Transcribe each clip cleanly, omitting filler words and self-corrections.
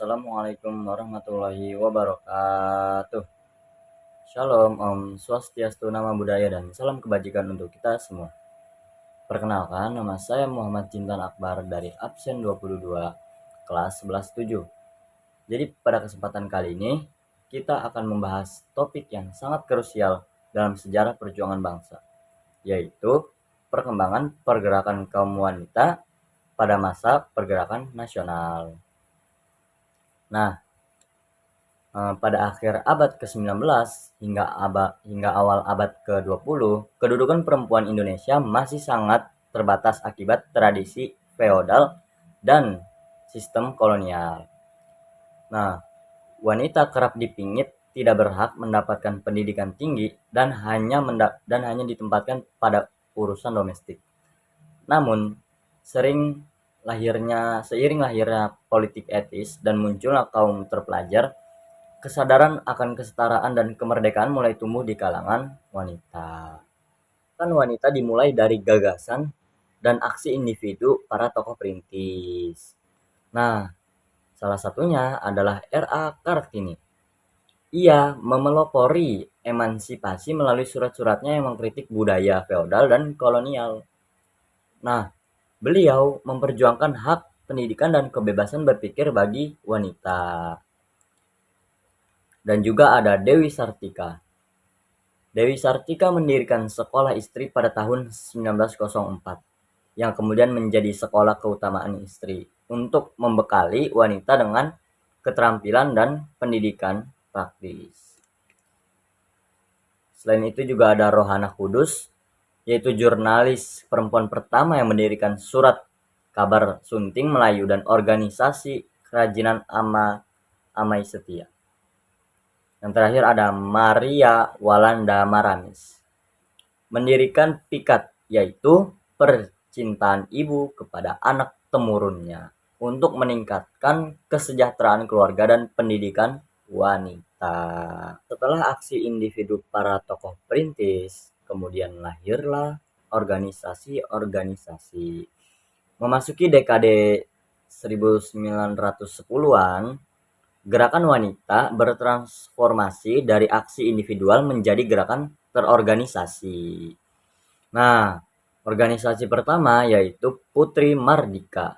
Assalamualaikum warahmatullahi wabarakatuh. Shalom, Om Swastiastu, Nama Budaya, dan salam kebajikan untuk kita semua. Perkenalkan, nama saya Muhammad Jintan Akbar dari absen 22, kelas 11-7. Jadi pada kesempatan kali ini, kita akan membahas topik yang sangat krusial dalam sejarah perjuangan bangsa, yaitu perkembangan pergerakan kaum wanita pada masa pergerakan nasional. Nah, pada akhir abad ke-19 hingga awal abad ke-20, kedudukan perempuan Indonesia masih sangat terbatas akibat tradisi feodal dan sistem kolonial. Nah, wanita kerap dipingit tidak berhak mendapatkan pendidikan tinggi dan hanya ditempatkan pada urusan domestik. Namun, seiring lahirnya politik etis dan munculnya kaum terpelajar, kesadaran akan kesetaraan dan kemerdekaan mulai tumbuh di kalangan wanita. Kan wanita dimulai dari gagasan dan aksi individu para tokoh perintis. Nah, salah satunya adalah R.A. Kartini. Ia memelopori emansipasi melalui surat-suratnya yang mengkritik budaya feodal dan kolonial. Nah, beliau memperjuangkan hak pendidikan dan kebebasan berpikir bagi wanita. Dan juga ada Dewi Sartika. Dewi Sartika mendirikan sekolah istri pada tahun 1904, yang kemudian menjadi sekolah keutamaan istri untuk membekali wanita dengan keterampilan dan pendidikan praktis. Selain itu juga ada Rohana Kudus, yaitu jurnalis perempuan pertama yang mendirikan surat kabar Sunting Melayu dan organisasi kerajinan Amai Setia. Yang terakhir ada Maria Walanda Maramis, mendirikan Pikat, yaitu percintaan ibu kepada anak temurunnya untuk meningkatkan kesejahteraan keluarga dan pendidikan wanita. Setelah aksi individu para tokoh perintis, kemudian lahirlah organisasi-organisasi. Memasuki dekade 1910-an, gerakan wanita bertransformasi dari aksi individual menjadi gerakan terorganisasi. Nah, organisasi pertama yaitu Putri Mardika.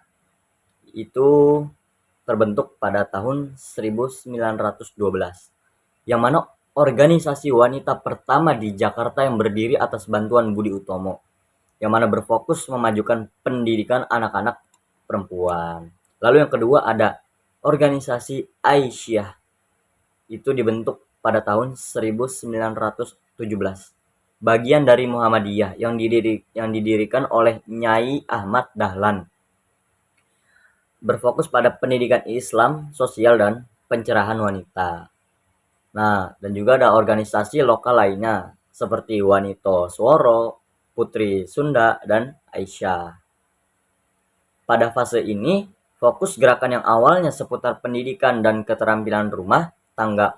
Itu terbentuk pada tahun 1912. Yang mana organisasi wanita pertama di Jakarta yang berdiri atas bantuan Budi Utomo. Yang mana berfokus memajukan pendidikan anak-anak perempuan. Lalu yang kedua ada organisasi Aisyah, itu dibentuk pada tahun 1917, bagian dari Muhammadiyah yang didirikan oleh Nyai Ahmad Dahlan, berfokus pada pendidikan Islam, sosial, dan pencerahan wanita. Nah, dan juga ada organisasi lokal lainnya seperti Wanito Sworo, Putri Sunda, dan Aisyah. Pada fase ini, fokus gerakan yang awalnya seputar pendidikan dan keterampilan rumah tangga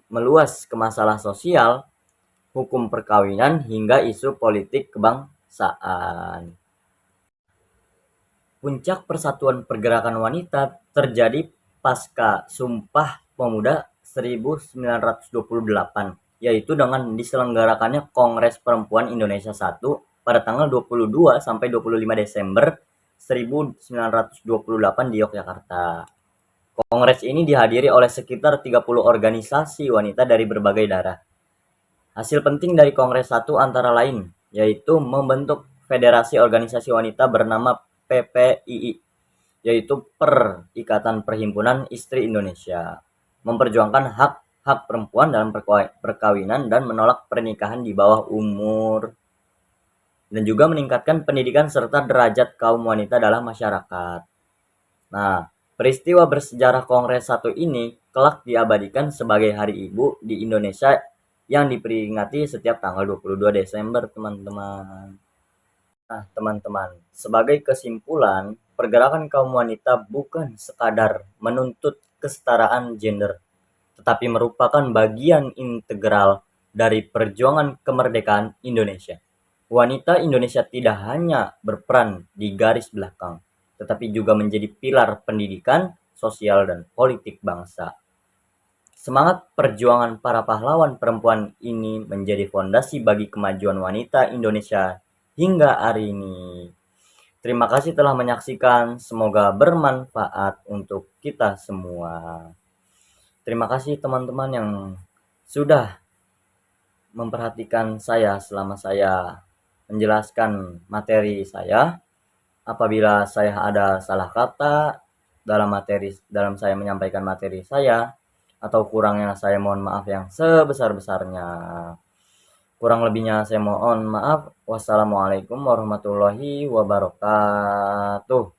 meluas ke masalah sosial, hukum perkawinan, hingga isu politik kebangsaan. Puncak persatuan pergerakan wanita terjadi pasca Sumpah Pemuda 1928, yaitu dengan diselenggarakannya Kongres Perempuan Indonesia I pada tanggal 22 sampai 25 Desember 1928 di Yogyakarta. Kongres ini dihadiri oleh sekitar 30 organisasi wanita dari berbagai daerah. Hasil penting dari Kongres 1 antara lain yaitu membentuk Federasi Organisasi Wanita bernama PPII, yaitu Perikatan Perhimpunan Istri Indonesia, memperjuangkan hak perempuan dalam perkawinan dan menolak pernikahan di bawah umur, dan juga meningkatkan pendidikan serta derajat kaum wanita dalam masyarakat. Nah, peristiwa bersejarah Kongres 1 ini kelak diabadikan sebagai Hari Ibu di Indonesia yang diperingati setiap tanggal 22 Desember, teman-teman. Nah, teman-teman, sebagai kesimpulan, pergerakan kaum wanita bukan sekadar menuntut kesetaraan gender, tetapi merupakan bagian integral dari perjuangan kemerdekaan Indonesia. Wanita Indonesia tidak hanya berperan di garis belakang, tetapi juga menjadi pilar pendidikan, sosial, dan politik bangsa. Semangat perjuangan para pahlawan perempuan ini menjadi fondasi bagi kemajuan wanita Indonesia hingga hari ini. Terima kasih telah menyaksikan, semoga bermanfaat untuk kita semua. Terima kasih teman-teman yang sudah memperhatikan saya selama saya menjelaskan materi saya. Apabila saya ada salah kata dalam saya menyampaikan materi saya, atau kurangnya saya mohon maaf yang sebesar-besarnya. Kurang lebihnya saya mohon maaf. Wassalamualaikum warahmatullahi wabarakatuh.